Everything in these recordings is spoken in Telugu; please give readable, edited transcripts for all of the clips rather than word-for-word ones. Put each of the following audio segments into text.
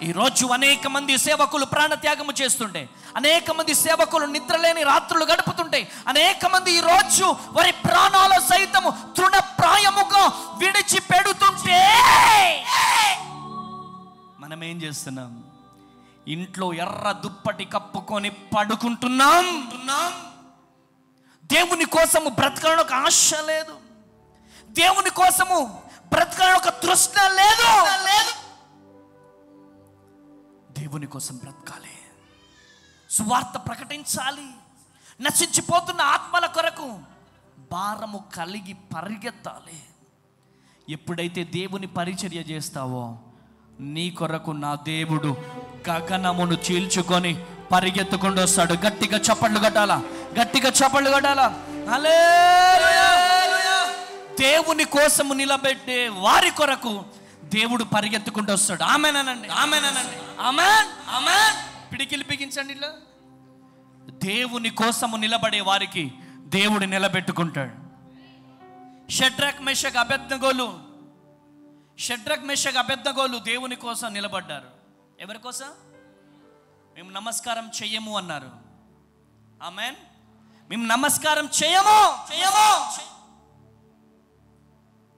ఈరోజు అనేక మంది సేవకులు ప్రాణత్యాగము చేస్తుంటే, అనేక మంది సేవకులు నిద్రలేని రాత్రులు గడుపుతుంటే, అనేక మంది ఈరోజు వారి ప్రాణాల సైతము తృణప్రాయముగా విడిచిపెడుతుంటే మనం ఏం చేస్తున్నాం? ఇంట్లో ఎర్ర దుప్పటి కప్పుకొని పడుకుంటున్నాం. దేవుని కోసము బ్రతకాలని ఒక ఆశ లేదు, దేవుని కోసము బ్రతకాలని ఒక తృష్ణ లేదు. దేవుని కోసం బ్రతకాలి, సువార్త ప్రకటించాలి, నశించిపోతున్న ఆత్మల కొరకు భారము కలిగి పరిగెత్తాలి. ఎప్పుడైతే దేవుని పరిచర్య చేస్తావో నీ కొరకు నా దేవుడు గగనమును చీల్చుకొని పరిగెత్తుకుంటూ వస్తాడు. గట్టిగా చప్పట్లు కొట్టాలా, గట్టిగా చప్పట్లు కొట్టాలా. హల్లెలూయా. దేవుని కోసము నిలబెట్టే వారి కొరకు దేవుడు పరిగెత్తుకుంటూ వస్తాడు. ఆమేనండి, ఆమేనండి, ఆమేన్, ఆమేన్. పిడికిలి బిగించండి. ఇలా దేవుని కోసము నిలబడే వారికి దేవుడు నిలబెట్టుకుంటాడు. షడ్రక్ మెషక్ అబేద్నెగోలు దేవుని కోసం నిలబడ్డారు. ఎవరి కోసం? మేము నమస్కారం చెయ్యము అన్నారు. ఆమేన్. మేము నమస్కారం చేయము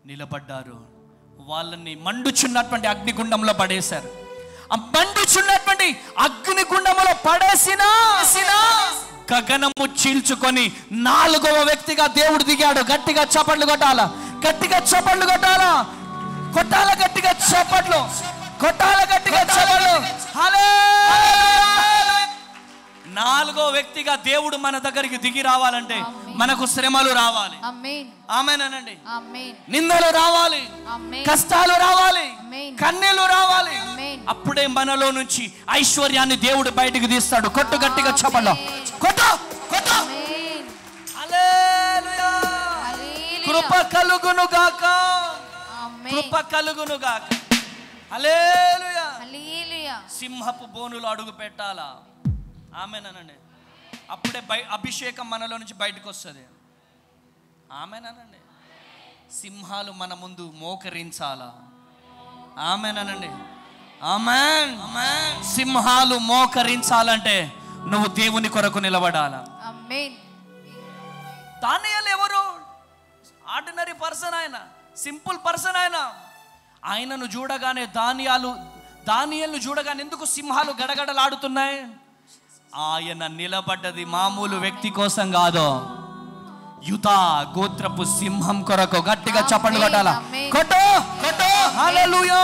నిలబడ్డారు. వాళ్ళని మండుచున్నటువంటి అగ్నిగుండంలో పడేశారు. ఆ మండుచున్నటువంటి అగ్నిగుండంలో పడేసినా గగనము చీల్చుకొని 4వ వ్యక్తిగా దేవుడు దిగాడు. గట్టిగా చప్పట్లు కొట్టాలా, గట్టిగా చప్పట్లు కొట్టాలా, కొట్టాల గట్టిగా చప్పట్లు, కొట్టాల గట్టిగా చప్పట్లు. హల్లెలూయా. 4వ వ్యక్తిగా దేవుడు మన దగ్గరికి దిగి రావాలంటే మనకు శ్రమలు రావాలి. ఆమేన్ అనండి. నిందలు రావాలి, కష్టాలు రావాలి, కన్నీళ్లు రావాలి. అప్పుడే మనలో నుంచి ఐశ్వర్యాన్ని దేవుడు బయటికి తీస్తాడు. కొట్టు గట్టిగా చప్పట్లు, కొట్టు కొట్టు. హల్లెలూయా. కృప కలుగును గాక, కృప కలుగును గాక. హల్లెలూయా. సింహపు బోనులు అడుగు పెట్టాలా. ఆమేనండి. అప్పుడే అభిషేకం మనలో నుంచి బయటకు వస్తుంది. ఆమేనండి. సింహాలు మన ముందు మోకరించాలా. ఆమేనండి, ఆమేన్. సింహాలు మోకరించాలంటే నువ్వు దేవుని కొరకు నిలబడాలా. దానియేలు ఎవరు? ఆర్డినరీ పర్సన్, ఆయన సింపుల్ పర్సన్. ఆయనను చూడగానే దానియేలును చూడగానే ఎందుకు సింహాలు గడగడలాడుతున్నాయి? ఆయన నిలబడ్డది మామూలు వ్యక్తి కోసం కాదు, యూదా గోత్రపు సింహం కొరకు. గట్టిగా చప్పట్లు కొట్టాలా, కొట్టు కొట్టు. హల్లెలూయా.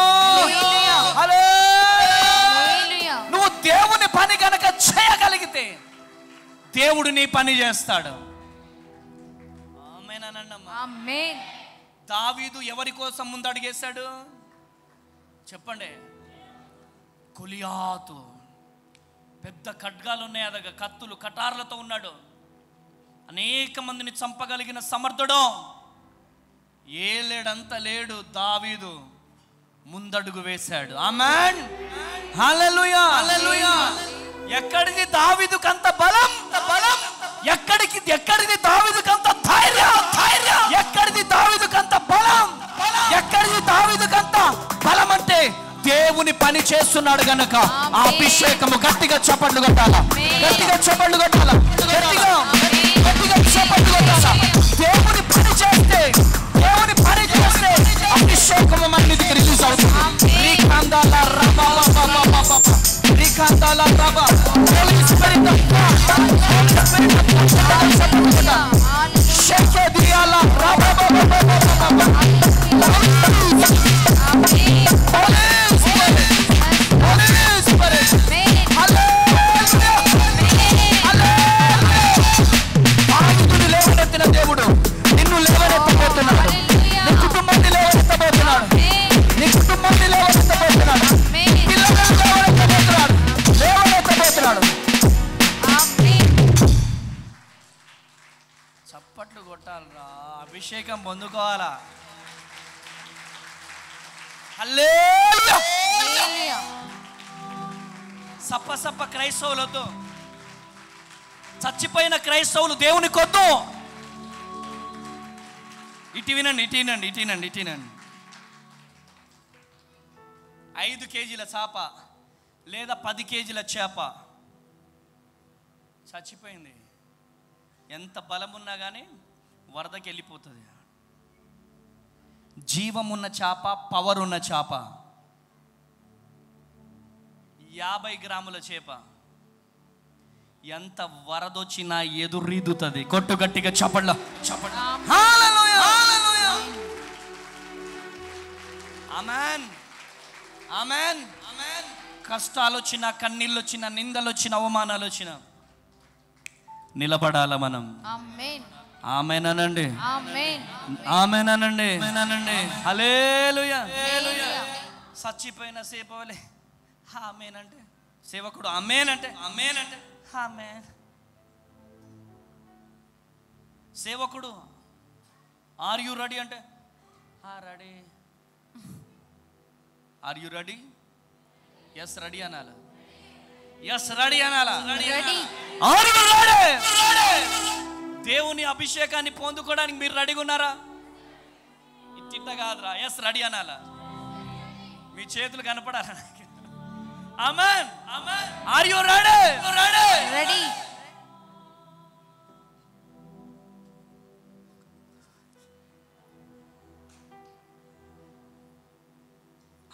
నువ్వు దేవుని పని కనుక చేయగలిగితే దేవుడు నీ పని చేస్తాడు. ఆమేన్. దావీదు ఎవరి కోసం ముందు అడిగేశాడు చెప్పండి? గొలియాతు. పెద్ద ఖడ్గాలు ఉన్నాయి, అదగ కత్తులు కటార్లతో ఉన్నాడు. అనేక మందిని చంపగలిగిన సమర్థుడు. ఏలేడంత లేడు. దావీదు ముందడుగు వేశాడు. ఆమేన్. హల్లెలూయా. ఎక్కడిది దావీదుకు అంత బలం? ఎక్కడిది దావీదుకు అంత ధైర్యం? ఎక్కడిది దావీదుకు అంత బలం? ఎక్కడిది దావీదుకు అంత బలం? అంటే దేవుని పని చేస్తున్నాడు గనక ఆ అభిషేకము. గట్టిగా చప్పట్లు కొట్టాలా, గట్టిగా చప్పట్లు కొట్టాలా, గట్టిగా చప్పట్లు కొట్టాలా. దేవుని పని చేస్తే అభిషేకము మన మీదకి రిలీజ్ అవుతుంది. దేవుడు నిన్ను లేవనెత్తబోతున్నాడు, నీ కుటుంబాన్ని లేవనెత్తబోతున్నాడు, నీ కుటుంబాన్ని లేవనెత్తబోతున్నాడు, పిల్లలను లేవనెత్తబోతున్నాడు. చప్పట్లు కొట్టాలరా, అభిషేకం పొందుకోవాలా. హల్లెలూయా. సప్ప క్రైస్తవులతో చచ్చిపోయిన క్రైస్తవులు దేవుని కొద్దు. ఇటు వినండి. 5 కేజీల చాప లేదా 10 కేజీల చేప చచ్చిపోయింది. ఎంత బలం ఉన్నా కానీ వరదకి వెళ్ళిపోతుంది. జీవం ఉన్న చేప, పవర్ ఉన్న చేప, 50 గ్రాముల చేప ఎంత వరదొచ్చినా ఎదురీదుతుంది. కొట్టు గట్టిగా చప్పట్ల చప్పట్ల. హల్లెలూయా హల్లెలూయా. ఆమేన్ ఆమేన్ ఆమేన్. కష్టాలు వచ్చినా, కన్నీళ్ళు వచ్చినా, నిందలు వచ్చినా, అవమానాలు వచ్చినా నిలబడాల మనం. ఆమేన్ ఆమేన్ అనండి. ఆమేన్ ఆమేన్ అనండి. హల్లెలూయా. చచ్చిపోయిన సేపవలే ఆమేన్ అంటే, సేవకుడు ఆమేన్ అంటే ఆమేన్ అంటే ఆమేన్. సేవకుడు ఆర్ యు రెడీ అంటే ready. Are you ready? Yes ready అనాల. ఎస్ రెడీ అనాల. Are you ready? దేవుని అభిషేకాన్ని పొందుకోవడానికి మీరు రెడీగా ఉన్నారా? ఇట్ట కాదురా, ఎస్ రెడీ అనాల. మీ చేతులు కనపడాలా? Amen amen. Are you ready? Ready.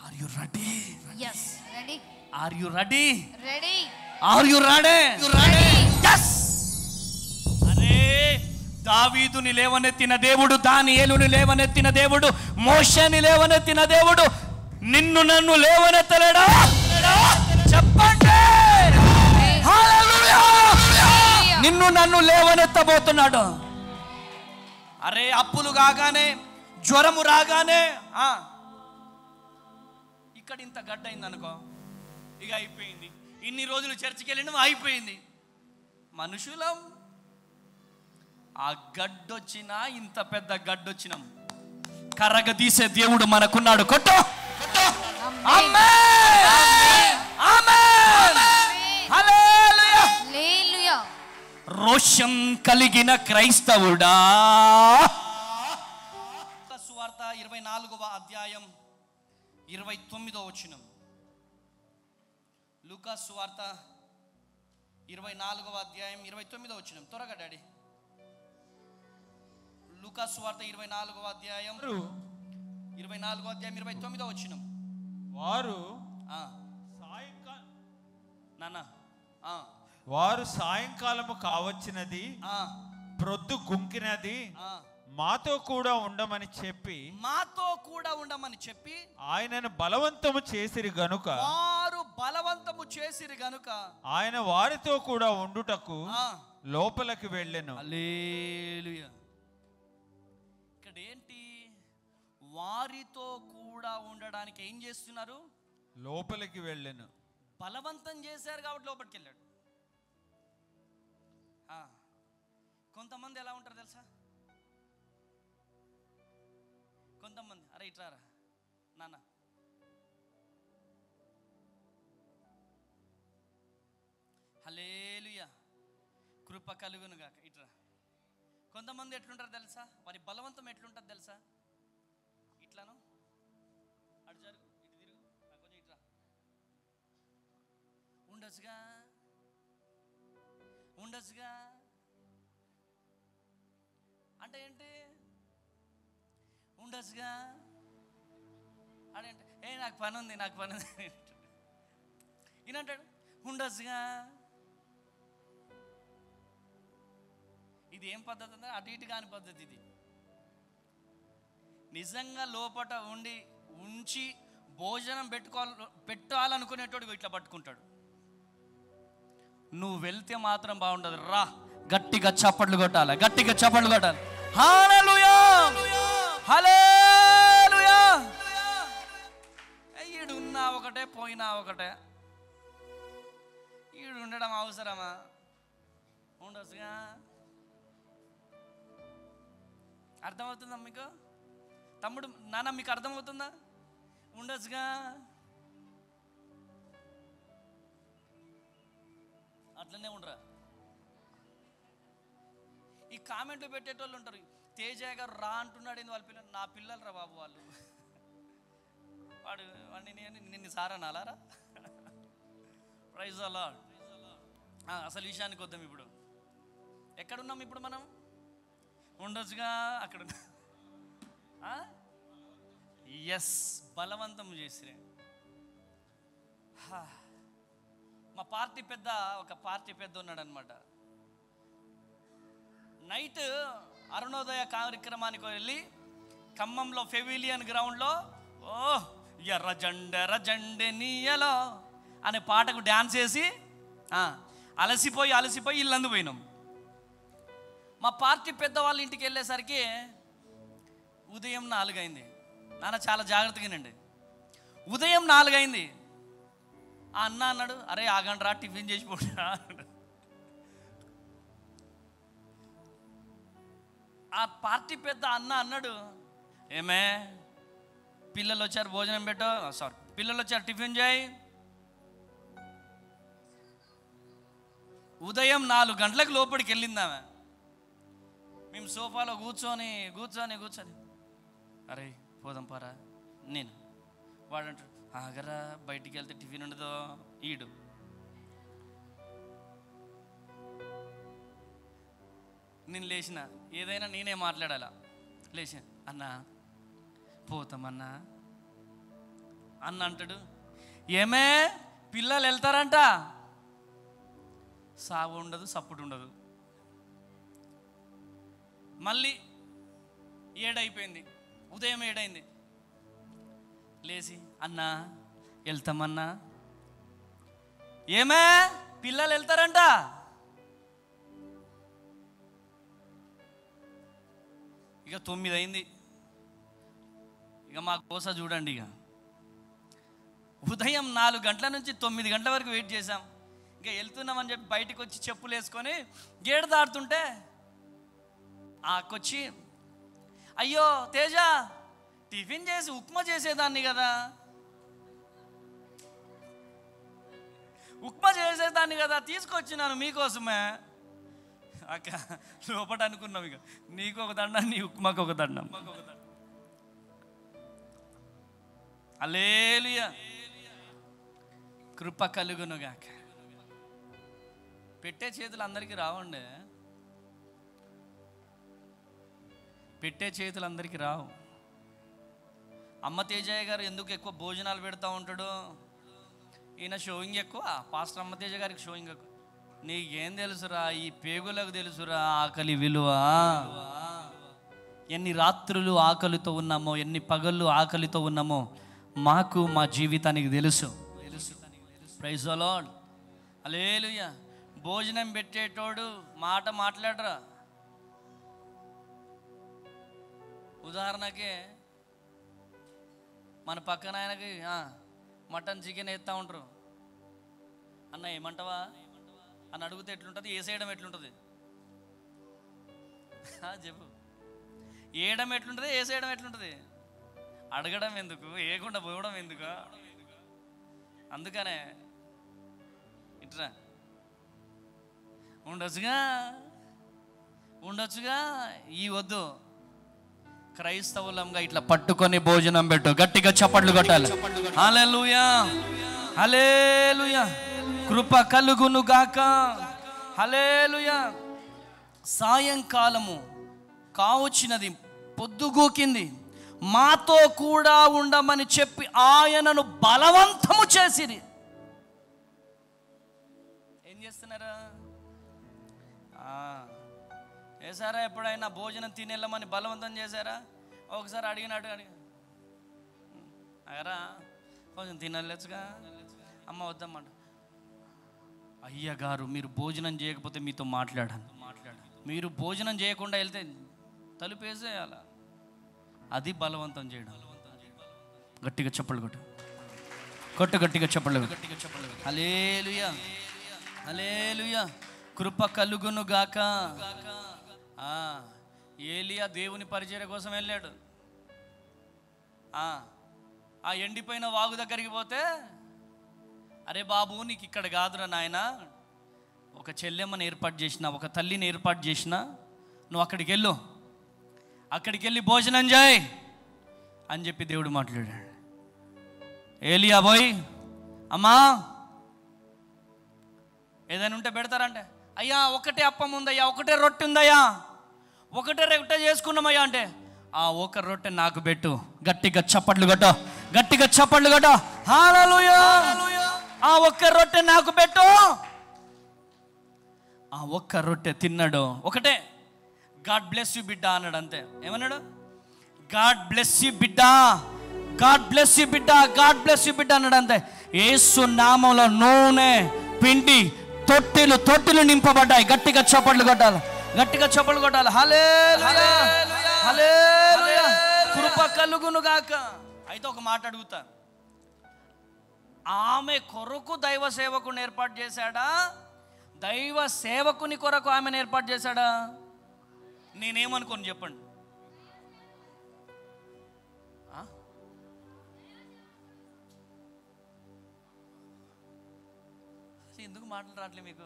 Are you ready? yes ready. Are you ready? ready. Are you ready? yes. అరే, దావీదుని లేవనెత్తిన దేవుడు, దానియేలుని లేవనెత్తిన దేవుడు, మోషేని లేవనెత్తిన దేవుడు నిన్ను నన్ను లేవనెత్తలేడా? చెప్పండి. హల్లెలూయా. నిన్ను నన్ను లేవనెత్తబోతున్నాడు. అరే, అప్పులు కాగానే, జ్వరము రాగానే ఇక్కడ ఇంత గడ్డ అయింది అనుకో, ఇక అయిపోయింది. ఇన్ని రోజులు చర్చికి వెళ్ళిన అయిపోయింది. మనుషులం ఆ గడ్డొచ్చినా, ఇంత పెద్ద గడ్డొచ్చినాం, కర్రగ తీసే దేవుడు మనకున్నాడు. కొట్టు. రోషం కలిగిన క్రైస్తవుడా. సువార్త 24వ అధ్యాయం 29వ వచనం. లూకా సువార్త 24వ అధ్యాయం 29వ వచనం. త్వరగా డాడీ. లూకా సువార్త 24వ అధ్యాయం 29వ వచనం. వారు వారు సాయంకాలము కావచ్చినది, ప్రొద్దు గుంకినది, మాతో కూడా ఉండమని చెప్పి ఆయనను బలవంతము చేసిరి గనుక, వారు బలవంతము చేసిరి గనుక ఆయన వారితో కూడా ఉండుటకు లోపలికి వెళ్ళెను. హల్లెలూయా. ఇక్కడ ఏంటి? వారితో కూడా ఉండడానికి ఏం చేస్తున్నారు? లోపలికి వెళ్ళెను. బలవంతం చేశారు కాబట్టి లోపలికి వెళ్ళాడు. కొంతమంది ఎలా ఉంటారు తెలుసా? కొంతమంది అరే ఇట్రారా నాన్న, హల్లెలూయా, కృప కలుగును గాక, ఇట్రా. కొంతమంది ఎట్లుంటారు తెలుసా? వారి బలవంతం ఎట్లుంటుంది తెలుసా? ఇట్లాను, అటు జరుగు, ఇటు తిరుగు, కొంచెం ఇట్రా, ఉండొచ్చుగా అంటే ఏంటి? ఉండొచ్చుగా అదేంటి? నాకు పని ఉంది ఈయనంటాడు ఉండొచ్చుగా. ఇది ఏం పద్ధతి అంటే అటు ఇటు కాని పద్ధతి. ఇది నిజంగా లోపట ఉంచి భోజనం పెట్టాలనుకునేటోడు ఇట్లా పట్టుకుంటాడు. నువ్వు వెళ్తే మాత్రం బాగుండదు. రా, గట్టిగా చప్పట్లు కొట్టాలి. హల్లెలూయా హల్లెలూయా. ఈడున్నా ఒకటే, పోయినా ఒకటే. ఈడు ఉండడం అవసరమా? ఉండొచ్చుగా. అర్థమవుతుందా మీకు? తమ్ముడు, నాన్న, మీకు అర్థమవుతుందా? ఉండొచ్చుగా. అట్లనే ఉండరా. ఈ కామెంట్లు పెట్టేటోళ్ళు ఉంటారు. తేజయ్య గారు రా అంటున్నాడు, ఏంది వాళ్ళ పిల్లలు? నా పిల్లలు రా బాబు వాళ్ళు. వాడిని నిన్ను సారా నాలారా. Praise the lord. అసలు విషయానికి వద్దాం. ఇప్పుడు ఎక్కడున్నాం? ఇప్పుడు మనం ఉండొచ్చుగా అక్కడ. ఎస్, బలవంతం చేసిరే. మా పార్టీ పెద్ద, ఒక పార్టీ పెద్ద ఉన్నాడు అనమాట. నైట్ అరుణోదయ కార్యక్రమానికి వెళ్ళి ఖమ్మంలో ఫెవిలియన్ గ్రౌండ్లో ఎర్ర జండె నీయలో అనే పాటకు డ్యాన్స్ చేసి అలసిపోయి ఇల్లందు పోయినాం. మా పార్టీ పెద్దవాళ్ళ ఇంటికి వెళ్ళేసరికి ఉదయం 4 అయింది. నాన్న చాలా జాగ్రత్తగానండి. ఉదయం 4 అయింది. ఆ అన్న అన్నాడు, అరే ఆగండి రా, టిఫిన్ చేసి పోరా. ఆ పార్టీ పెద్ద అన్న అన్నాడు, ఏమే పిల్లలు వచ్చారు భోజనం పెట్టు, పిల్లలు వచ్చారు టిఫిన్ చేయి. ఉదయం 4 గంటలకు లోపలికి వెళ్ళిందామె. మేము సోఫాలో కూర్చొని అరే పోదాం పారా. నేను వాడంటాడు, ఆగరా బయటికి వెళ్తే టిఫిన్ ఉండదో. ఈడు నేను లేచిన, ఏదైనా నేనే మాట్లాడాలా. లేచిన, అన్నా పోతామన్నా అన్న అంటాడు, ఏమే పిల్లలు వెళ్తారంట, సాగు ఉండదు సప్పుడు ఉండదు. మళ్ళీ 7 అయిపోయింది, ఉదయం 7 అయింది. లేచి, అన్నా వెళ్తామన్నా, ఏమే పిల్లలు వెళ్తారంట. ఇక 9 అయింది. ఇక మా కోస చూడండి. ఇక ఉదయం 4 గంటల నుంచి 9 గంటల వరకు వెయిట్ చేసాం. ఇంకా వెళ్తున్నామని చెప్పి బయటకు వచ్చి చెప్పులు వేసుకొని గేట్ దాటుతుంటే ఆకొచ్చి, అయ్యో తేజ టిఫిన్ చేసి ఉప్మా చేసేదాన్ని కదా, తీసుకొచ్చినాను మీకోసమే. అక్క లోపట అనుకున్నాం, ఇక నీకు ఒక దండం, నీ ఉప్మాకు ఒక దండం. హల్లెలూయా, కృప కలుగునుగాక. పెట్టే చేతులు అందరికీ రావండి, పెట్టే చేతులు అందరికీ రావు. అమ్మ తేజయ్య గారు ఎందుకు ఎక్కువ భోజనాలు పెడతా ఉంటాడు? ఈయన షోయింగ్ ఎక్కువ, పాస్టర్ అమ్మ తేజ గారికి షోయింగ్ ఎక్కువ. నీకేం తెలుసురా, ఈ పేగులకు తెలుసురా ఆకలి విలువ. ఎన్ని రాత్రులు ఆకలితో ఉన్నామో, ఎన్ని పగళ్ళు ఆకలితో ఉన్నామో మాకు మా జీవితానికి తెలుసు. ప్రైజ్ ది లార్డ్, హల్లెలూయా. భోజనం పెట్టేటోడు మాట మాట్లాడరా. ఉదాహరణకి మన పక్కన ఆయనకి మటన్ చికెన్ వేస్తూ ఉంటారు. అన్న ఏమంటావా అని అడిగితే ఎట్లుంటుంది, వేసేయడం ఎట్లుంటుంది చెప్పు. వేయడం ఎట్లుంటుంది, వేసేయడం ఎట్లుంటుంది? అడగడం ఎందుకు, వేయకుండా పోవడం ఎందుకు? అందుకనే ఇట్లా ఉండొచ్చుగా ఈ వద్దు. క్రైస్తవులంగా ఇట్లా పట్టుకొని భోజనం పెట్టు, గట్టిగా చప్పట్లు కొట్టాలి. హల్లెలూయా, హల్లెలూయా, కృప కలుగును గాక. హల్లెలూయా. సాయంకాలము కావచ్చినది, పొద్దుగూకింది, మాతో కూడా ఉండమని చెప్పి ఆయనను బలవంతము చేసిరి. ఏం చేస్తున్నారా? చేశారా? ఎప్పుడైనా భోజనం తినేళ్ళమని బలవంతం చేశారా? ఒకసారి అడిగినట్టు అగరా కొంచెం తినలేచ్చుగా, అమ్మ వద్దమ్మంట. అయ్యగారు మీరు భోజనం చేయకపోతే మీతో మాట్లాడాను. మీరు భోజనం చేయకుండా వెళ్తే తలుపు వేసేయాల. అది బలవంతం చేయడం. గట్టిగా చెప్పలు కొట్టు, గట్టిగా చెప్పలు. హల్లెలూయా, హల్లెలూయా, కృప కలుగును గాక. ఏలియా దేవుని పరిచర్య కోసం వెళ్ళాడు. ఆ ఎండిపోయిన వాగు దగ్గరికి పోతే, అరే బాబు నీకు ఇక్కడ కాదురా నాయన, ఒక చెల్లెమ్మని ఏర్పాటు చేసిన, ఒక తల్లిని ఏర్పాటు చేసిన, నువ్వు అక్కడికి వెళ్ళు, అక్కడికి వెళ్ళి భోజనం చేయి అని చెప్పి దేవుడు మాట్లాడాడు. ఏలియా పోయి, అమ్మా ఏదైనా ఉంటే పెడతారంటే, అయ్యా ఒకటే అప్పం ఉందయ్యా, ఒకటే రొట్టె ఉందయ్యా, ఒకటే రొట్టె చేసుకున్నామయ్యా అంటే, ఆ ఒక రొట్టె నాకు పెట్టు. గట్టిగా చప్పట్లు కొట్ట, గట్టిగా చప్పట్లు కొట్ట. హల్లెలూయా. ఆ ఒక్క రొట్టె నాకు పెట్టు. ఆ ఒక్క రొట్టె తిన్నాడు. ఒకటే, గాడ్ బ్లెస్ యూ బిడ్డ అన్నాడు అంతే. ఏమన్నాడు? గాడ్ బ్లెస్ యూ బిడ్డ, గాడ్ బ్లెస్ యూ బిడ్డ, గాడ్ బ్లెస్ యూ బిడ్డ అన్నాడు అంతే. యేసు నామంలో నూనె పిండి తొట్టిలు తొట్టిలు నింపబడ్డాయి. గట్టిగా చప్పట్లు కొట్టాలి, గట్టిగా చప్పట్లు కొట్టాలి. హల్లెలూయా, హల్లెలూయా. కృప కలుగును గాక. అయితే ఒక మాట అడుగుతా, ఆమె కొరకు దైవ సేవకుని ఏర్పాటు చేశాడా, దైవ సేవకుని కొరకు ఆమెను ఏర్పాటు చేశాడా? నేనేమనుకోను చెప్పండి. ఎందుకు మాటలు రావట్లేదు మీకు?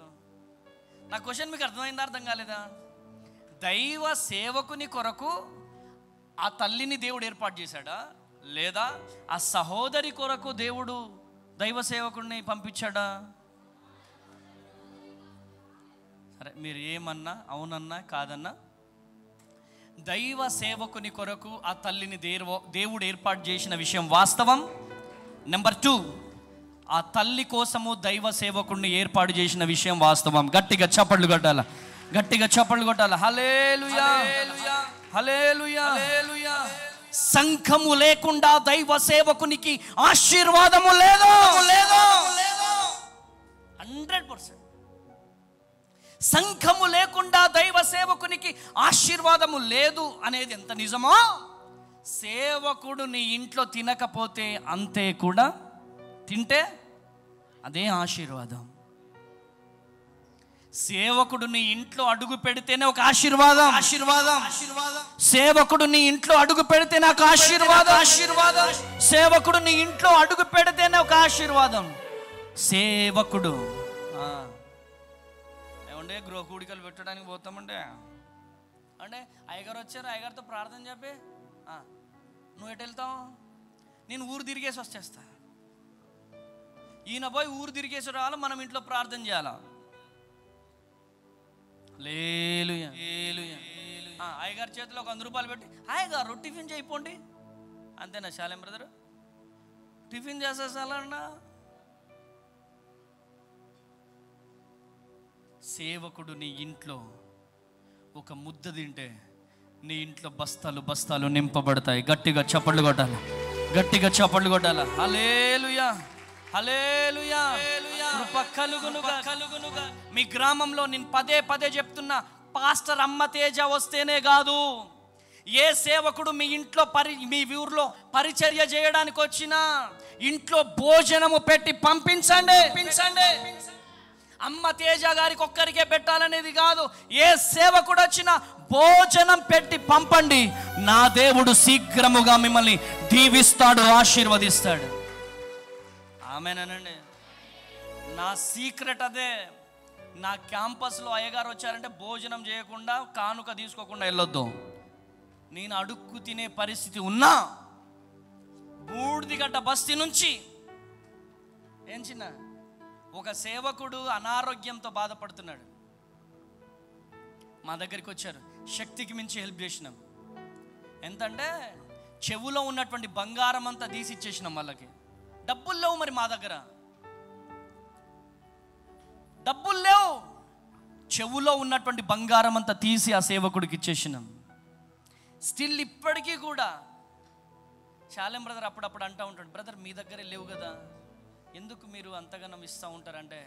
నా క్వశ్చన్ మీకు అర్థమైందా, అర్థం కాలేదా? దైవ సేవకుని కొరకు ఆ తల్లిని దేవుడు ఏర్పాటు చేశాడా, లేదా ఆ సహోదరి కొరకు దేవుడు దైవ సేవకుడిని పంపించాడా? సరే, మీరు ఏమన్నా అవునన్నా కాదన్నా, దైవ సేవకుని కొరకు ఆ తల్లిని దేవుడు ఏర్పాటు చేసిన విషయం వాస్తవం. నెంబర్ 2, ఆ తల్లి కోసము దైవ సేవకుడిని ఏర్పాటు చేసిన విషయం వాస్తవం. గట్టిగా చప్పట్లు కొట్టాల, గట్టిగా చప్పట్లు కొట్టాల. హల్లెలూయా, హల్లెలూయా, హల్లెలూయా. సంఘము లేకుండా దైవ సేవకునికి ఆశీర్వాదము లేదు, 100%. సంఘము లేకుండా దైవ సేవకునికి ఆశీర్వాదము లేదు అనేది ఎంత నిజమో, సేవకుడు నీ ఇంట్లో తినకపోతే అంతే కూడా, తింటే అదే ఆశీర్వాదం. సేవకుడు నీ ఇంట్లో అడుగు పెడితేనే ఒక ఆశీర్వాదం, ఆశీర్వాదం. సేవకుడు నీ ఇంట్లో అడుగు పెడితే నాకు ఆశీర్వాదం, ఆశీర్వాదం. సేవకుడు నీ ఇంట్లో అడుగు పెడితేనే ఒక ఆశీర్వాదం. సేవకుడు ఏమంటే గృహ కూడికలు పెట్టడానికి పోతామంటే, అంటే అయ్యగారు వచ్చారు, అయ్యగారితో ప్రార్థన చెప్పి నువ్వు ఎటు వెళ్తావు? నేను ఊరు తిరిగేసి వచ్చేస్తా. ఈయన పోయి ఊరు తిరిగేసి రావాలి, మనం ఇంట్లో ప్రార్థన చేయాలా? హల్లెలూయా, హల్లెలూయా. అయ్యగారి చేతిలో ఒక 100 రూపాయలు పెట్టి, అయ్యగారు టిఫిన్ చేయిపోండి అంతేనా? శాలేం బ్రదరు టిఫిన్ చేసేసాలన్నా? సేవకుడు నీ ఇంట్లో ఒక ముద్ద తింటే నీ ఇంట్లో బస్తాలు బస్తాలు నింపబడతాయి. గట్టిగా చప్పట్లు కొట్టాలి, గట్టిగా చప్పట్లు కొట్టాలి. హల్లెలూయా, హల్లెలూయా. కృప కలుగునుగా, కలుగునుగా. మీ గ్రామంలో నేను పదే పదే చెప్తున్నా, పాస్టర్ అమ్మ తేజ వస్తేనే కాదు, ఏ సేవకుడు మీ ఇంట్లో మీ ఊర్లో పరిచర్య చేయడానికి వచ్చినా ఇంట్లో భోజనము పెట్టి పంపించండి, పంపించండి. అమ్మ తేజ గారికి ఒక్కరికే పెట్టాలనేది కాదు, ఏ సేవకుడు వచ్చినా భోజనం పెట్టి పంపండి. నా దేవుడు శీఘ్రముగా మిమ్మల్ని దీవిస్తాడు, ఆశీర్వదిస్తాడు. ఆమేనండి. నా సీక్రెట్ అదే. నా క్యాంపస్లో అయ్యగారు వచ్చారంటే భోజనం చేయకుండా, కానుక తీసుకోకుండా వెళ్ళొద్దు. నేను అడుక్కు తినే పరిస్థితి ఉన్నా, బూడిదిగడ్డ బస్తీ నుంచి ఏం చిన్న ఒక సేవకుడు అనారోగ్యంతో బాధపడుతున్నాడు, మా దగ్గరికి వచ్చారు. శక్తికి మించి హెల్ప్ చేసినాం. ఎంతంటే చెవులో ఉన్నటువంటి బంగారం అంతా తీసి ఇచ్చేసినాం వాళ్ళకి. డబ్బులు లేవు, మరి మా దగ్గర డబ్బులు లేవు. చెవులో ఉన్నటువంటి బంగారం అంతా తీసి ఆ సేవకుడికి ఇచ్చేసినాం. స్టిల్ ఇప్పటికీ కూడా శాలేం బ్రదర్ అప్పుడప్పుడు అంటూ ఉంటాడు, బ్రదర్ మీ దగ్గరే లేవు కదా, ఎందుకు మీరు అంతగానం ఇస్తూ ఉంటారంటే,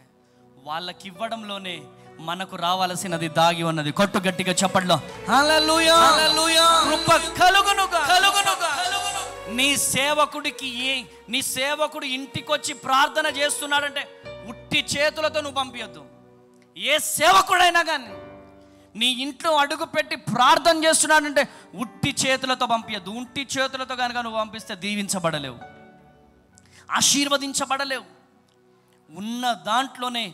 వాళ్ళకి ఇవ్వడంలోనే మనకు రావాల్సినది దాగి ఉన్నది. కొట్టు గట్టిగా చప్పట్లో హల్లెలూయా, హల్లెలూయా. కృప కలుగునుగా, కలుగునుగా. నీ సేవకుడు ఇంటికి వచ్చి ప్రార్థన చేస్తున్నాడంటే ఉట్టి చేతులతో నువ్వు పంపించద్దు. ఏ సేవకుడైనా కానీ నీ ఇంట్లో అడుగు పెట్టి ప్రార్థన చేస్తున్నాడంటే ఉట్టి చేతులతో పంపించద్దు. ఉట్టి చేతులతో కనుక నువ్వు పంపిస్తే దీవించబడలేవు, ఆశీర్వదించబడలేవు. ఉన్న దాంట్లోనే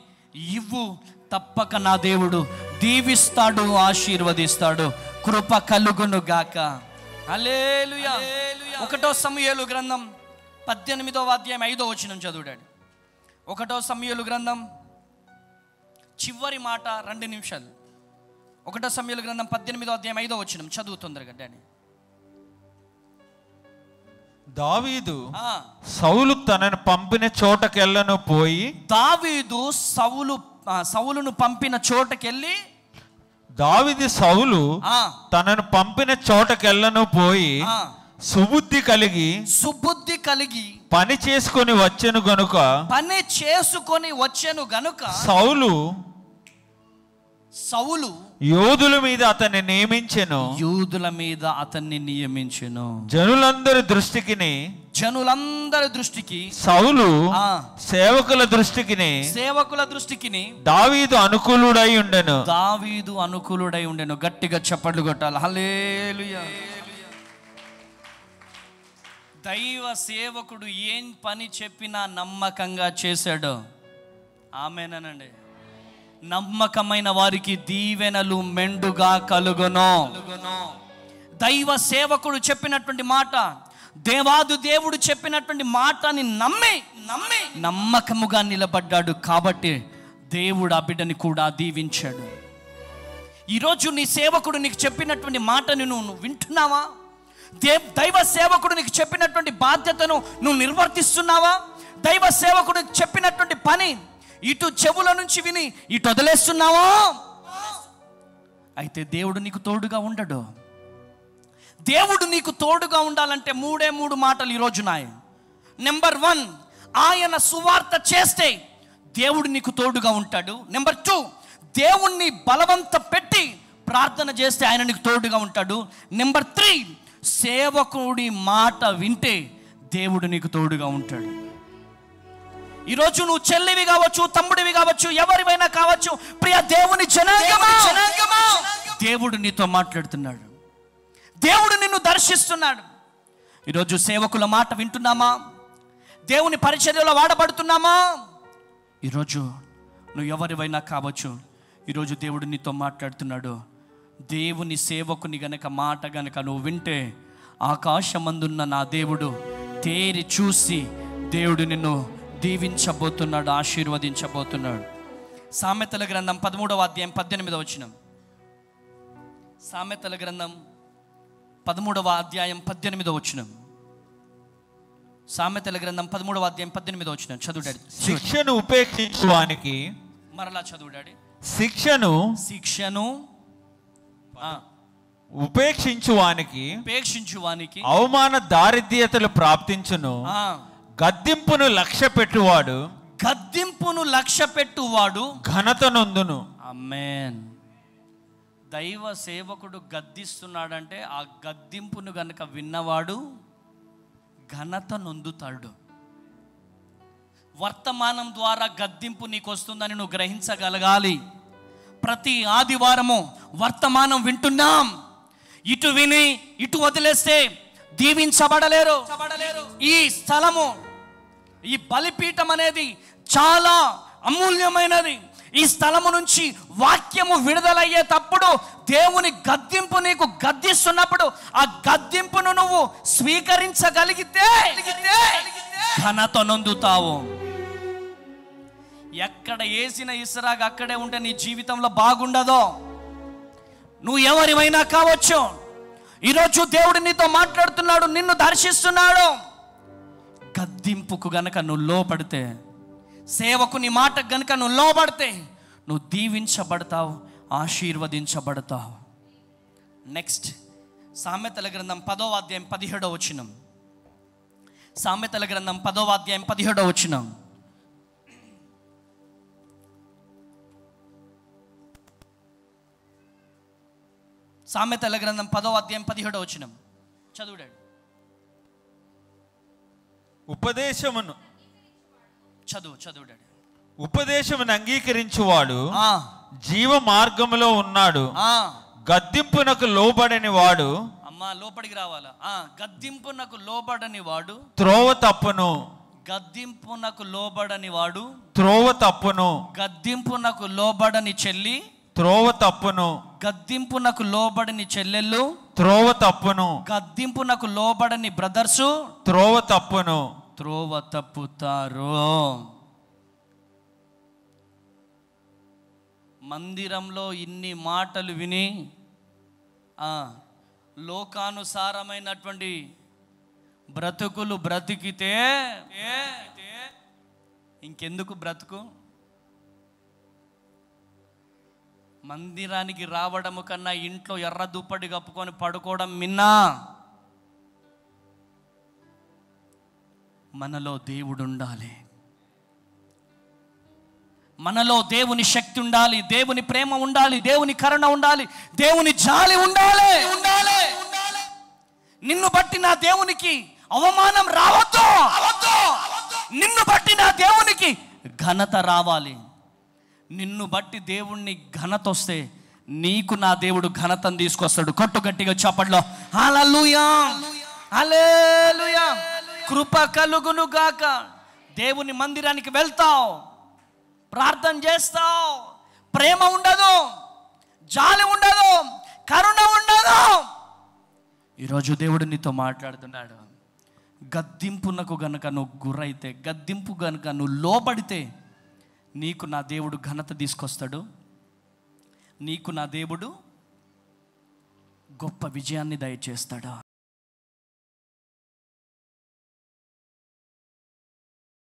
ఇవ్వు, తప్పక నా దేవుడు దీవిస్తాడు, ఆశీర్వదిస్తాడు. కృప కలుగును గాక. హల్లెలూయా. 1 సమూయేలు గ్రంథం 18వ అధ్యాయం 5వ వచనం చదువుడాడు. 1 సమూయేలు గ్రంథం చివరి మాట 2 నిమిషాలు. 1 సమూయేలు గ్రంథం 18వ అధ్యాయం 5వ వచనం చదువు తొందరగా డాడీ. దావీదు సౌలు తనను పంపిన చోటకెళ్ళను పోయి, దావీదు సౌలును పంపిన చోటకెళ్ళి, దావీదు సౌలు తనను పంపిన చోటకెళ్ళను పోయి సుబుద్ధి కలిగి పని చేసుకొని వచ్చెను గనుక సౌలు యోధుల మీద అతన్ని నియమించెను. జనులందరి దృష్టికి సౌలు సేవకుల దృష్టికి దావీదు అనుకూలుడై ఉండెను. గట్టిగా చప్పట్లు కొట్టాలి. హల్లెలూయా. దైవ సేవకుడు ఏం పని చెప్పినా నమ్మకంగా చేశాడు. ఆమేనండి. నమ్మకమైన వారికి దీవెనలు మెండుగా కలుగును. దైవ సేవకుడు చెప్పినటువంటి మాట, దేవుడు చెప్పినటువంటి మాటని నమ్మి నమ్మకముగా నిలబడ్డాడు. కాబట్టి దేవుడు ఆ బిడ్డని కూడా దీవించాడు. ఈరోజు నీ సేవకుడు నీకు చెప్పినటువంటి మాటని నువ్వు వింటున్నావా? దైవ సేవకుడు నీకు చెప్పినటువంటి బాధ్యతను నువ్వు నిర్వర్తిస్తున్నావా? దైవ సేవకుడు చెప్పినటువంటి పని ఇటు చెవుల నుంచి విని ఇటు వదిలేస్తున్నావా? అయితే దేవుడు నీకు తోడుగా ఉండడు. దేవుడు నీకు తోడుగా ఉండాలంటే 3 మాటలు ఈరోజు నాయి. నెంబర్ 1, ఆయన సువార్త చేస్తే దేవుడు నీకు తోడుగా ఉంటాడు. నెంబర్ 2, దేవుణ్ణి బలవంత పెట్టి ప్రార్థన చేస్తే ఆయన నీకు తోడుగా ఉంటాడు. నెంబర్ 3, సేవకుడి మాట వింటే దేవుడు నీకు తోడుగా ఉంటాడు. ఈరోజు నువ్వు చెల్లివి కావచ్చు, తమ్ముడివి కావచ్చు, ఎవరివైనా కావచ్చు, ప్రియ దేవుని జనాంగమా, దేవుడు నీతో మాట్లాడుతున్నాడు. దేవుడు నిన్ను దర్శిస్తున్నాడు. ఈరోజు సేవకుల మాట వింటున్నామా? దేవుని పరిచర్యలో వాడబడుతున్నామా? ఈరోజు నువ్వు ఎవరివైనా కావచ్చు, ఈరోజు దేవుడు నీతో మాట్లాడుతున్నాడు. దేవుని సేవకుని మాట గనక నువ్వు వింటే ఆకాశమందున్న నా దేవుడు తేరి చూసి దేవుడు నిన్ను దీవించబోతున్నాడు, ఆశీర్వదించబోతున్నాడు. సామెతల గ్రంథం 13వ అధ్యాయం 18వ వచనం. సామెతల గ్రంథం 13వ అధ్యాయం 18వ వచనం. సామెతల గ్రంథం 13వ అధ్యాయం 18వ వచనం చదువు డాడీ. శిక్షను ఉపేక్షించువానికి, మరలా చదువు డాడీ. శిక్షను ఉపేక్షించువానికి అవమాన దారిద్ర్యతలు ప్రాప్తించును. గద్దింపును లక్ష్య పెట్టువాడు ఘనత నొందును. ఆమేన్. దైవ సేవకుడు గద్దిస్తున్నాడంటే ఆ గద్దింపును గనక విన్నవాడు ఘనత నొందుతాడు. వర్తమానం ద్వారా గద్దింపు నీకు వస్తుందని నువ్వు గ్రహించగలగాలి. ప్రతి ఆదివారము వర్తమానం వింటున్నాం, ఇటు విని ఇటు వదిలేస్తే దీవించబడలేరు. ఈ స్థలము, ఈ బలిపీఠం అనేది చాలా అమూల్యమైనది. ఈ స్థలము నుంచి వాక్యము విడుదలయ్యేటప్పుడు దేవుని గద్దింపు నీకు గద్దిస్తున్నప్పుడు ఆ గద్దింపును నువ్వు స్వీకరించగలిగితే ఘనత నొందుతావు. ఎక్కడ వేసిన ఇసురాగా అక్కడే ఉంటే నీ జీవితంలో బాగుండదో. నువ్వు ఎవరివైనా కావచ్చు, ఈరోజు దేవుడు నీతో మాట్లాడుతున్నాడు, నిన్ను దర్శిస్తున్నాడు. గద్దింపుకు గనక నువ్వు లోపడితే, సేవకుని మాటకు గనక నువ్వు లోపడితే నువ్వు దీవించబడతావు, ఆశీర్వదించబడతావు. నెక్స్ట్ సామెతల గ్రంథం 10వ అధ్యాయం 17వ వచనం. సామెతల గ్రంథం 10వ అధ్యాయం 17వ వచనం. సామెతల గ్రంథం 10వ అధ్యాయం 17వ వచనం చదువుడాడు. చదువుడాడు. ఉపదేశమును అంగీకరించువాడు జీవ మార్గములో ఉన్నాడు. గద్దింపునకు లోబడని వాడు, అమ్మా లోపలికి రావాలా, గద్దింపునకు లోబడని వాడు త్రోవ తప్పును. గద్దింపునకు లోబడని వాడు త్రోవ తప్పును. గద్దింపునకు లోబడని చెల్లి త్రోవ తప్పును. గద్దింపునకు లోబడని చెల్లెళ్ళు త్రోవ తప్పును. గద్దింపునకు లోబడని బ్రదర్సు త్రోవ తప్పును. త్రోవ తప్పుతారు. మందిరంలో ఇన్ని మాటలు విని లోకానుసారమైనటువంటి బ్రతుకులు బ్రతికితే ఇంకెందుకు బ్రతుకు? మందిరానికి రావడము కన్నా ఇంట్లో ఎర్ర దుప్పటి కప్పుకొని పడుకోవడం మిన్నా. మనలో దేవుడు ఉండాలి, మనలో దేవుని శక్తి ఉండాలి, దేవుని ప్రేమ ఉండాలి, దేవుని కరుణ ఉండాలి, దేవుని జాలి ఉండాలి. నిన్ను బట్టి నా దేవునికి అవమానం రావద్దు. నిన్ను బట్టి నా దేవునికి ఘనత రావాలి. నిన్ను బట్టి దేవుణ్ణి ఘనత వస్తే నీకు నా దేవుడు ఘనతను తీసుకొస్తాడు. కొట్టు గట్టిగా చప్పట్లో హల్లెలూయా, హల్లెలూయా. కృప కలుగును గాక. దేవుని మందిరానికి వెళ్తావు, ప్రార్థన చేస్తావు, ప్రేమ ఉండదు, జాలి ఉండదు, కరుణ ఉండదు. ఈరోజు దేవుడు నీతో మాట్లాడుతున్నాడు. గద్దింపునకు గనుక నువ్వు గురైతే, గద్దింపు గనుక నువ్వు లోబడితే నీకు నా దేవుడు ఘనత తీసుకొస్తాడు. నీకు నా దేవుడు గొప్ప విజయాన్ని దయచేస్తాడు.